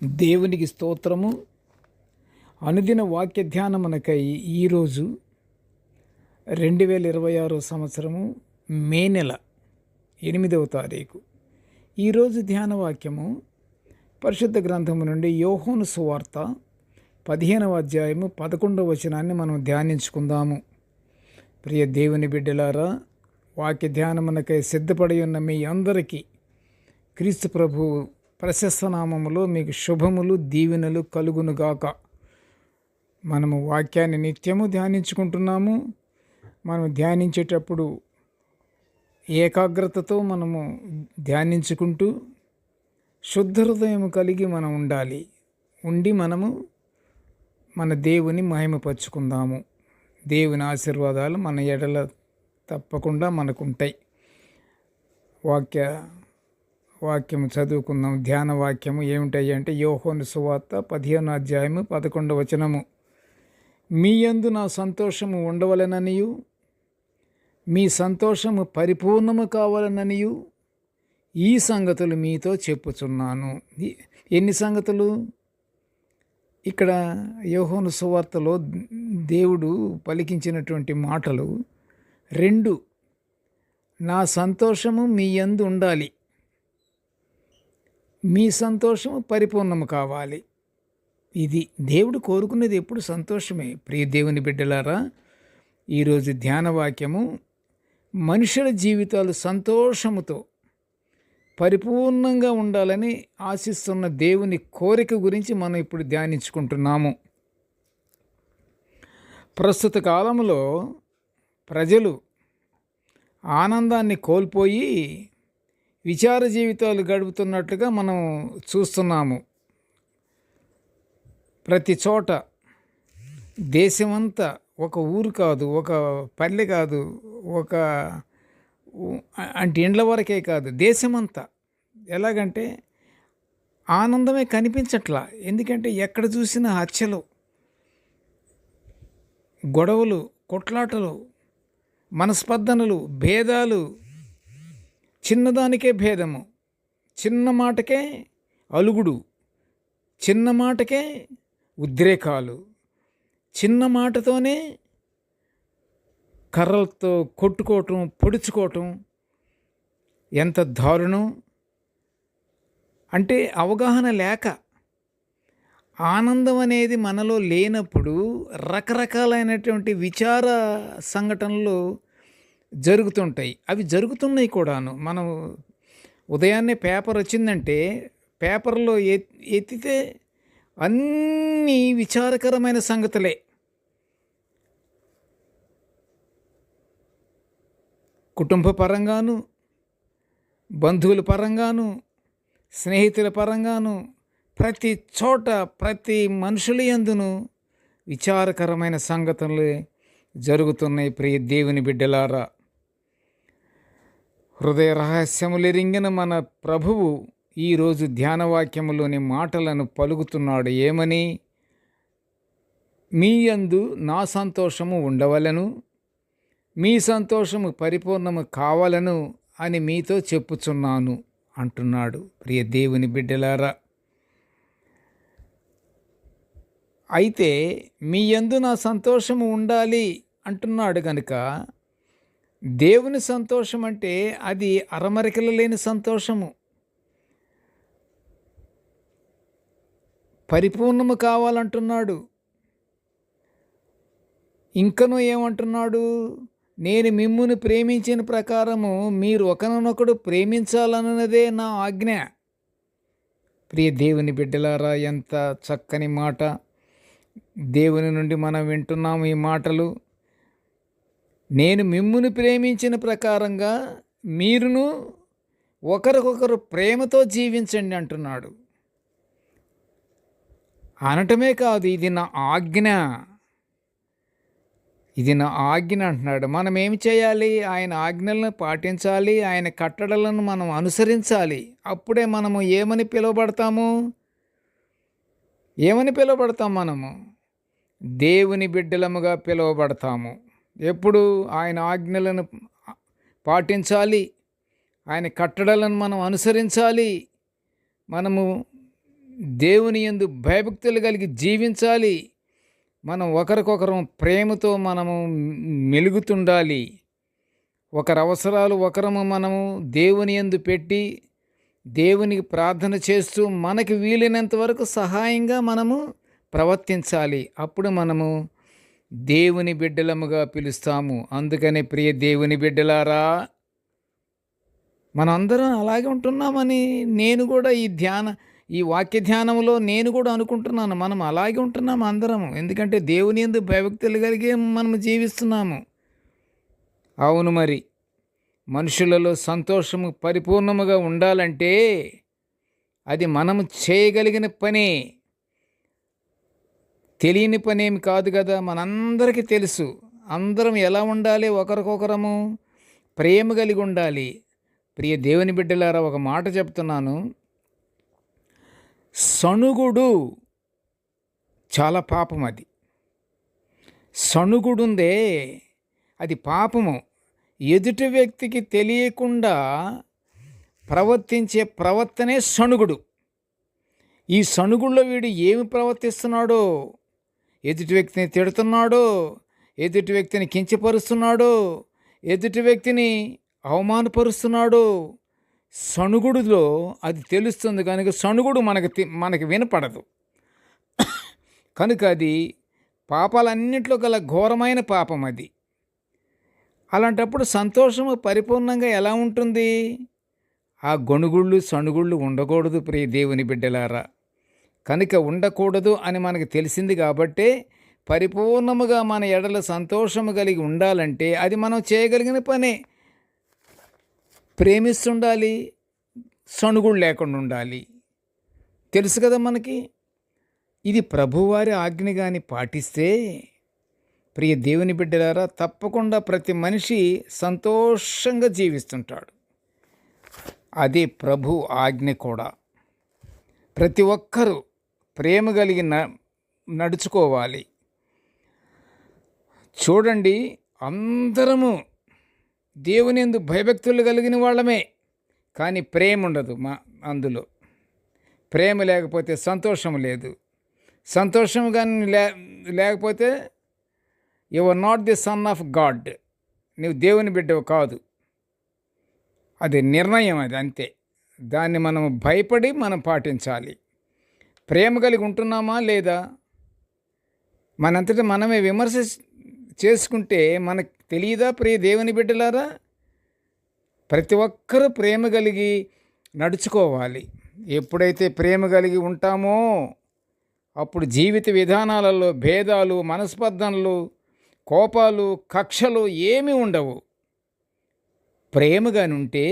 దేవునికి స్తోత్రము. అనుదిన వాక్య ధ్యానమునకై ఈరోజు 2026 సంవత్సరము మే నెల 8వ తారీఖు. ఈరోజు ధ్యాన వాక్యము పరిశుద్ధ గ్రంథము నుండి యోహాను సువార్త 15వ అధ్యాయము 11వ వచనాన్ని మనం ధ్యానించుకుందాము. ప్రియ దేవుని బిడ్డలారా, వాక్య ధ్యానమునకై సిద్ధపడి ఉన్న మీ అందరికీ క్రీస్తు ప్రభు ప్రశస్త నామములో మీకు శుభములు దీవెనలు కలుగునుగాక. మనము వాక్యాన్ని నిత్యము ధ్యానించుకుంటున్నాము. మనం ధ్యానించేటప్పుడు ఏకాగ్రతతో మనము ధ్యానించుకుంటూ శుద్ధ హృదయం కలిగి మనం ఉండి మనము మన దేవుని మహిమపరుచుకుందాము. దేవుని ఆశీర్వాదాలు మన ఎడల తప్పకుండా మనకుంటాయి. వాక్యము చదువుకుందాం. ధ్యాన వాక్యము ఏమిటాయి అంటే యోహాను సువార్త 15వ అధ్యాయము 11వ వచనము. మీ యందు నా సంతోషము ఉండవలెననియు మీ సంతోషము పరిపూర్ణము కావాలననియు ఈ సంగతులు మీతో చెప్పుచున్నాను. ఎన్ని సంగతులు? ఇక్కడ యోహాను సువార్తలో దేవుడు పలికించినటువంటి మాటలు 2. నా సంతోషము మీ యందు ఉండాలి, మీ సంతోషము పరిపూర్ణము కావాలి. ఇది దేవుడు కోరుకునేది ఎప్పుడు సంతోషమే. ప్రియ దేవుని బిడ్డలారా, ఈరోజు ధ్యాన వాక్యము మనుషుల జీవితాలు సంతోషముతో పరిపూర్ణంగా ఉండాలని ఆశిస్తున్న దేవుని కోరిక గురించి మనం ఇప్పుడు ధ్యానించుకుంటున్నాము. ప్రస్తుత కాలంలో ప్రజలు ఆనందాన్ని కోల్పోయి విచార జీవితాలు గడుపుతున్నట్లుగా మనం చూస్తున్నాము. ప్రతి చోట దేశమంతా, ఒక ఊరు కాదు, ఒక పల్లె కాదు, ఒక అంటే ఇండ్ల వరకే కాదు, దేశమంతా ఎలాగంటే ఆనందమే కనిపించట్లా. ఎందుకంటే ఎక్కడ చూసినా హత్యలు, గొడవలు, కొట్లాటలు, మనస్పర్ధనలు, భేదాలు, చిన్నదానికే భేదము, చిన్న మాటకే అలుగుడు, చిన్న మాటకే ఉద్రేకాలు, చిన్న మాటతోనే కర్రలతో కొట్టుకోవటం, పొడుచుకోవటం. ఎంత దారుణం! అంటే అవగాహన లేక, ఆనందం అనేది మనలో లేనప్పుడు రకరకాలైనటువంటి విచార సంఘటనలు జరుగుతుంటాయి. అవి జరుగుతున్నాయి కూడాను. మనం ఉదయాన్నే పేపర్ వచ్చిందంటే పేపర్లో ఎత్తితే అన్నీ విచారకరమైన సంగతులే. కుటుంబ పరంగాను, బంధువుల పరంగాను, స్నేహితుల పరంగాను, ప్రతి చోట ప్రతి మనుషుల యందును విచారకరమైన సంగతులు జరుగుతున్నాయి. ప్రియ దేవుని బిడ్డలారా, హృదయ రహస్యములెరింగిన మన ప్రభువు ఈరోజు ధ్యానవాక్యములోని మాటలను పలుకుతున్నాడు. ఏమని? మీ యందు నా సంతోషము ఉండవలను, మీ సంతోషము పరిపూర్ణము కావాలను అని మీతో చెప్పుచున్నాను అంటున్నాడు. ప్రియ దేవుని బిడ్డలారా, అయితే మీ యందు నా సంతోషము ఉండాలి అంటున్నాడు కనుక, దేవుని సంతోషం అంటే అది అరమరికలు లేని సంతోషము, పరిపూర్ణము కావాలంటున్నాడు. ఇంకనూ ఏమంటున్నాడు? నేను మిమ్మును ప్రేమించిన ప్రకారము మీరు ఒకరినొకడు ప్రేమించాలన్నదే నా ఆజ్ఞ. ప్రియ దేవుని బిడ్డలారా, ఎంత చక్కని మాట! దేవుని నుండి మనం వింటున్నాము ఈ మాటలు. నేను మిమ్మును ప్రేమించిన ప్రకారంగా మీరును ఒకరికొకరు ప్రేమతో జీవించండి అంటున్నాడు. అనటమే కాదు, ఇది నా ఆజ్ఞ, ఇది నా ఆజ్ఞ అంటున్నాడు. మనం ఏమి చేయాలి? ఆయన ఆజ్ఞలను పాటించాలి, ఆయన కట్టడలను మనం అనుసరించాలి. అప్పుడే మనము ఏమని పిలువబడతాము? మనము దేవుని బిడ్డలముగా పిలువబడతాము. ఎప్పుడు? ఆయన ఆజ్ఞలను పాటించాలి, ఆయన కట్టడలను మనం అనుసరించాలి. మనము దేవుని యందు భయభక్తులు కలిగి జీవించాలి. మనం ఒకరికొకరం ప్రేమతో మనము మెలుగుతుండాలి. ఒకరి అవసరాలు ఒకరము మనము దేవుని యందు పెట్టి దేవునికి ప్రార్థన చేస్తూ మనకి వీలైనంత వరకు సహాయంగా మనము ప్రవర్తించాలి. అప్పుడు మనము దేవుని బిడ్డలముగా పిలుస్తాము. అందుకనే ప్రియ దేవుని బిడ్డలారా, మనందరం అలాగే ఉంటున్నామని నేను కూడా ఈ వాక్య ధ్యానంలో నేను కూడా అనుకుంటున్నాను. మనం అలాగే ఉంటున్నాము అందరము. ఎందుకంటే దేవుని యందు భయభక్తులు కలిగే మనము జీవిస్తున్నాము. అవును, మరి మనుషులలో సంతోషము పరిపూర్ణముగా ఉండాలంటే అది మనము చేయగలిగిన పనే, తెలియని పనేమి కాదు కదా. మనందరికీ తెలుసు. అందరం ఎలా ఉండాలి? ఒకరికొకరము ప్రేమ కలిగి ఉండాలి. ప్రియ దేవుని బిడ్డలారా, ఒక మాట చెప్తున్నాను. సణుగుడు చాలా పాపం. అది సణుగుడుందే, అది పాపము. ఎదుటి వ్యక్తికి తెలియకుండా ప్రవర్తించే ప్రవర్తనే సణుగుడు. ఈ సణుగుల్లో వీడు ఏమి ప్రవర్తిస్తున్నాడో, ఎదుటి వ్యక్తిని తిడుతున్నాడో, ఎదుటి వ్యక్తిని కించపరుస్తున్నాడో, ఎదుటి వ్యక్తిని అవమానపరుస్తున్నాడో, సణుగుడులో అది తెలుస్తుంది. కనుక సణుగుడు మనకి వినపడదు. కనుక అది పాపాలన్నింటిలో గల ఘోరమైన పాపం అది. అలాంటప్పుడు సంతోషము పరిపూర్ణంగా ఎలా ఉంటుంది? ఆ గొణుగుళ్ళు సణుగుళ్ళు ఉండకూడదు ప్రియ దేవుని బిడ్డలారా. కనుక ఉండకూడదు అని మనకు తెలిసింది కాబట్టే పరిపూర్ణముగా మన ఎడల సంతోషము కలిగి ఉండాలంటే అది మనం చేయగలిగిన పనే. ప్రేమిస్తుండాలి, సణుగుడు లేకుండా ఉండాలి. తెలుసు కదా మనకి. ఇది ప్రభువారి ఆజ్ఞ కానీ పాటిస్తే ప్రియ దేవుని బిడ్డలారా, తప్పకుండా ప్రతి మనిషి సంతోషంగా జీవిస్తుంటాడు. అది ప్రభు ఆజ్ఞ కూడా. ప్రతి ఒక్కరూ ప్రేమ కలిగి నడుచుకోవాలి. చూడండి, అందరము దేవుని యందు భయభక్తులు కలిగిన వాళ్ళమే, కానీ ప్రేమ ఉండదు. అందులో ప్రేమ లేకపోతే సంతోషం లేదు. సంతోషం కానీ లేకపోతే you are not the son of God. నువ్వు దేవుని బిడ్డవు కాదు. అది నిర్ణయం, అది అంతే. దాన్ని మనం భయపడి మనం పాటించాలి. ప్రేమ కలిగి ఉంటున్నామా లేదా? మనంతటా మనమే విమర్శ చేసుకుంటే మనకు తెలియదా ప్రియ దేవుని బిడ్డలారా? ప్రతి ఒక్కరూ ప్రేమ కలిగి నడుచుకోవాలి. ఎప్పుడైతే ప్రేమ కలిగి ఉంటామో అప్పుడు జీవిత విధానాలలో భేదాలు, మనస్పర్ధనలు, కోపాలు, కక్షలు ఏమీ ఉండవు. ప్రేమగానుంటే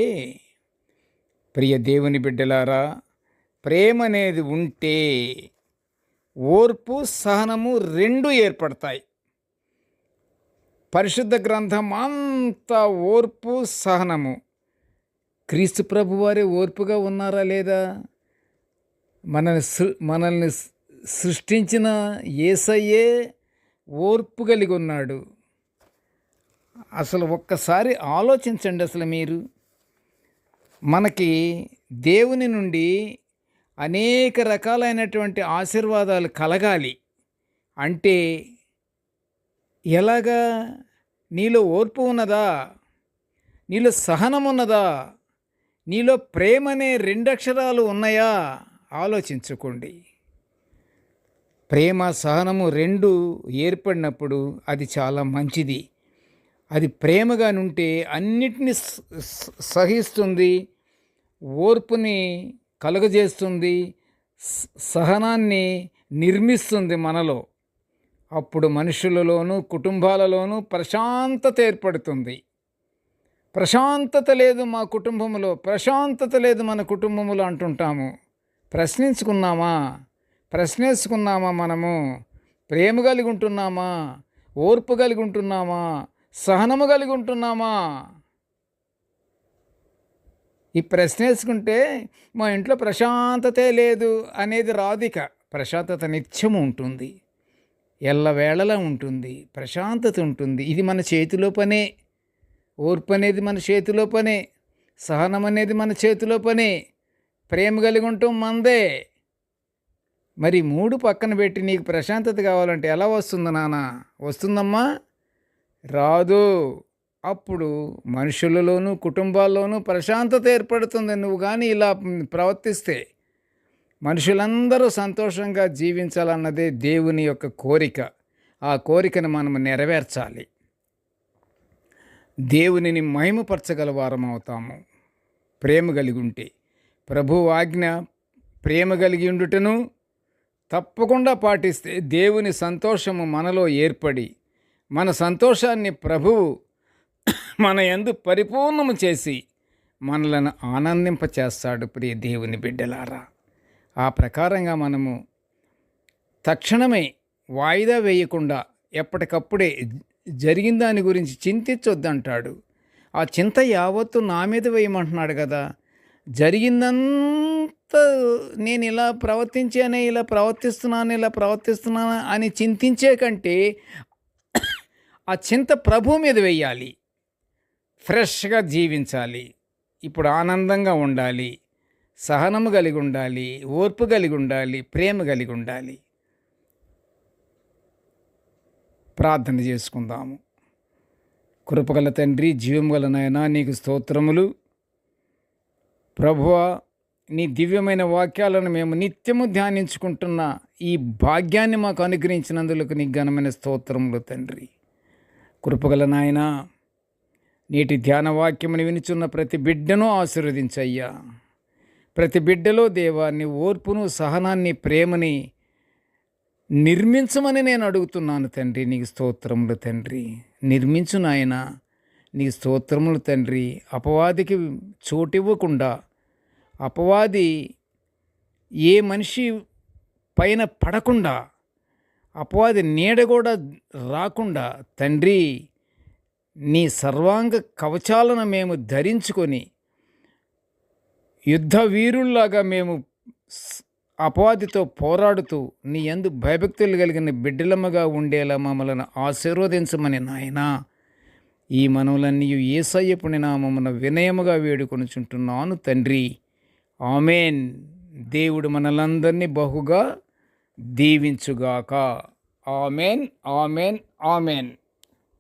ప్రియ దేవుని బిడ్డలారా, ప్రేమ అనేది ఉంటే ఓర్పు, సహనము రెండు ఏర్పడతాయి. పరిశుద్ధ గ్రంథం అంతా ఓర్పు, సహనము. క్రీస్తు ప్రభువారే ఓర్పుగా ఉన్నారా లేదా? మనల్ని సృష్టించిన యేసయ్యే ఓర్పు కలిగి ఉన్నాడు. అసలు ఒక్కసారి ఆలోచించండి. అసలు మీరు మనకి దేవుని నుండి అనేక రకాలైనటువంటి ఆశీర్వాదాలు కలగాలి అంటే ఎలాగా? నీలో ఓర్పు ఉన్నదా? నీలో సహనం ఉన్నదా? నీలో ప్రేమ అనే రెండక్షరాలు ఉన్నాయా? ఆలోచించుకోండి. ప్రేమ, సహనము రెండు ఏర్పడినప్పుడు అది చాలా మంచిది. అది ప్రేమగా ఉంటే అన్నిటినీ సహిస్తుంది, ఓర్పుని కలుగజేస్తుంది, సహనాన్ని నిర్మిస్తుంది మనలో. అప్పుడు మనుషులలోనూ కుటుంబాలలోనూ ప్రశాంతత ఏర్పడుతుంది. ప్రశాంతత లేదు మా కుటుంబంలో, ప్రశాంతత లేదు మన కుటుంబంలో అంటుంటాము. ప్రశ్నేసుకున్నామా మనము? ప్రేమ కలిగి ఉంటున్నామా? ఓర్పు కలిగి ఉంటున్నామా? సహనము కలిగి ఉంటున్నామా? ఈ ప్రశ్నేసుకుంటే మా ఇంట్లో ప్రశాంతతే లేదు అనేది రాదిక. ప్రశాంతత నిత్యము ఉంటుంది, ఎల్లవేళలా ఉంటుంది, ప్రశాంతత ఉంటుంది. ఇది మన చేతిలో పనే. ఓర్పు అనేది మన చేతిలో పనే, సహనం అనేది మన చేతిలో పనే, ప్రేమ కలిగి ఉండటం మందే. మరి 3 పక్కన పెట్టి నీకు ప్రశాంతత కావాలంటే ఎలా వస్తుంది నాన్న? వస్తుందమ్మా? రాదు. అప్పుడు మనుషులలోనూ కుటుంబాల్లోనూ ప్రశాంతత ఏర్పడుతుంది నువ్వు కానీ ఇలా ప్రవర్తిస్తే. మనుషులందరూ సంతోషంగా జీవించాలన్నదే దేవుని యొక్క కోరిక. ఆ కోరికను మనం నెరవేర్చాలి. దేవునిని మహిమపరచగల వారం అవుతాము ప్రేమ కలిగి ఉంటే. ప్రభువు ఆజ్ఞ ప్రేమ కలిగి ఉండుటను తప్పకుండా పాటిస్తే దేవుని సంతోషము మనలో ఏర్పడి మన సంతోషాన్ని ప్రభువు మన యందు పరిపూర్ణము చేసి మనలను ఆనందింపచేస్తాడు. ప్రియ దేవుని బిడ్డలారా, ఆ ప్రకారంగా మనము తక్షణమే వాయిదా వేయకుండా ఎప్పటికప్పుడే జరిగిన దాని గురించి చింతించొద్దంటాడు. ఆ చింత యావత్తు నా మీద వేయమంటున్నాడు కదా. జరిగిందంతా నేను ఇలా ప్రవర్తిస్తున్నాను అని చింతించే కంటే ఆ చింత ప్రభు మీద వేయాలి. ఫ్రెష్గా జీవించాలి. ఇప్పుడు ఆనందంగా ఉండాలి, సహనము కలిగి ఉండాలి, ఓర్పు కలిగి ఉండాలి, ప్రేమ కలిగి ఉండాలి. ప్రార్థన చేసుకుందాము. కృపగల తండ్రి, జీవముగల నాయనా, నీకు స్తోత్రములు. ప్రభువా, నీ దివ్యమైన వాక్యాలను మేము నిత్యము ధ్యానించుకుంటున్న ఈ భాగ్యాన్ని మాకు అనుగ్రహించినందులకు నీకు ఘనమైన స్తోత్రములు తండ్రి. కృపగల నాయనా, నేటి ధ్యాన వాక్యమును వినుచున్న ప్రతి బిడ్డను ఆశీర్వదించయ్యా. ప్రతి బిడ్డలో దేవా నీ ఓర్పును, సహనాన్ని, ప్రేమని నిర్మించమని నేను అడుగుతున్నాను తండ్రి. నీకు స్తోత్రములు తండ్రి. నిర్మించు నాయన. నీకు స్తోత్రములు తండ్రి. అపవాదికి చోటివ్వకుండా, అపవాది ఏ మనిషి పైన పడకుండా, అపవాది నీడ కూడా రాకుండా తండ్రి, నీ సర్వాంగ కవచాలను మేము ధరించుకొని యుద్ధ వీరుల్లాగా మేము అపవాదితో పోరాడుతూ నీ యందు భయభక్తులు కలిగిన బిడ్డలమ్మగా ఉండేలా మమ్మల్ని ఆశీర్వదించమని నాయనా, ఈ మనవులన్నీ యేసయ్య నామమున వినయముగా వేడుకొనుచుంటున్నాను తండ్రి. ఆమెన్. దేవుడు మనలందరినీ బహుగా దీవించుగాక. Amen, amen, amen.